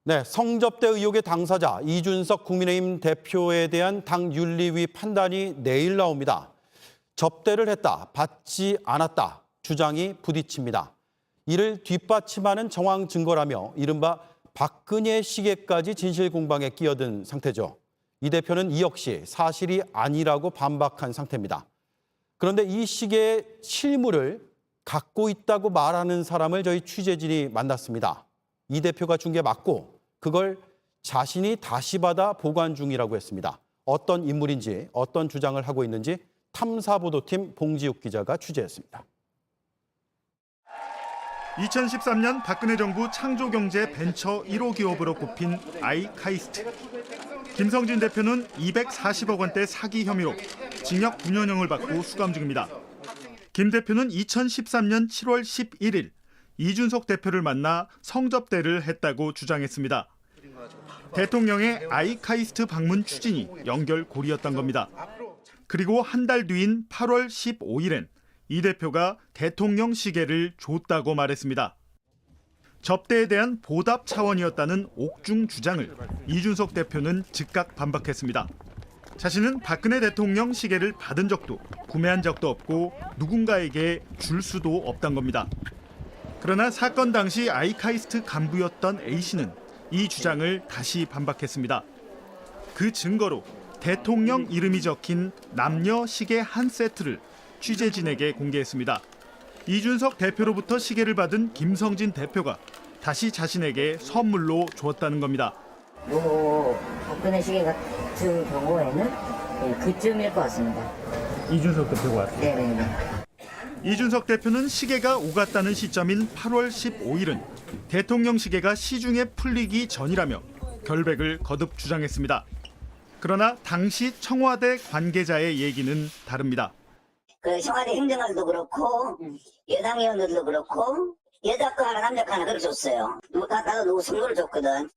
네, 성접대 의혹의 당사자 이준석 국민의힘 대표에 대한 당 윤리위 판단이 내일 나옵니다. 접대를 했다, 받지 않았다 주장이 부딪힙니다. 이를 뒷받침하는 정황 증거라며 이른바 박근혜 시계까지 진실 공방에 끼어든 상태죠. 이 대표는 이 역시 사실이 아니라고 반박한 상태입니다. 그런데 이 시계의 실물을 갖고 있다고 말하는 사람을 저희 취재진이 만났습니다. 이 대표가 준 게 맞고 그걸 자신이 다시 받아 보관 중이라고 했습니다. 어떤 인물인지 어떤 주장을 하고 있는지 탐사보도팀 봉지욱 기자가 취재했습니다. 2013년 박근혜 정부 창조경제 벤처 1호 기업으로 꼽힌 아이카이스트. 김성진 대표는 240억 원대 사기 혐의로 징역 9년형을 받고 수감 중입니다. 김 대표는 2013년 7월 11일 이준석 대표를 만나 성접대를 했다고 주장했습니다. 대통령의 아이카이스트 방문 추진이 연결고리였던 겁니다. 그리고 한 달 뒤인 8월 15일엔 이 대표가 대통령 시계를 줬다고 말했습니다. 접대에 대한 보답 차원이었다는 옥중 주장을 이준석 대표는 즉각 반박했습니다. 자신은 박근혜 대통령 시계를 받은 적도 구매한 적도 없고 누군가에게 줄 수도 없단 겁니다. 그러나 사건 당시 아이카이스트 간부였던 A씨는 이 주장을 다시 반박했습니다. 그 증거로 대통령 이름이 적힌 남녀 시계 한 세트를 취재진에게 공개했습니다. 이준석 대표로부터 시계를 받은 김성진 대표가 다시 자신에게 선물로 주었다는 겁니다. 박근혜 시계 같은 경우에는 그쯤일 것 같습니다. 이준석 대표가 왔어요? 네네네. 이준석 대표는 시계가 오갔다는 시점인 8월 15일은 대통령 시계가 시중에 풀리기 전이라며 결백을 거듭 주장했습니다. 그러나 당시 청와대 관계자의 얘기는 다릅니다. 그 청와대 행정관도 그렇고 여당 의원들도 그렇고 여자 거 하나 남자 거 하나 그렇게 줬어요. 나도 누구 선물을 줬거든.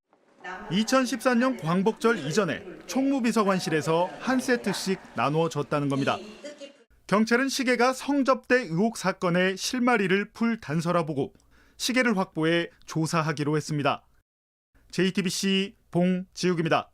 2014년 광복절 이전에 총무비서관실에서 한 세트씩 나누어 줬다는 겁니다. 경찰은 시계가 성접대 의혹 사건의 실마리를 풀 단서라 보고 시계를 확보해 조사하기로 했습니다. JTBC 봉지욱입니다.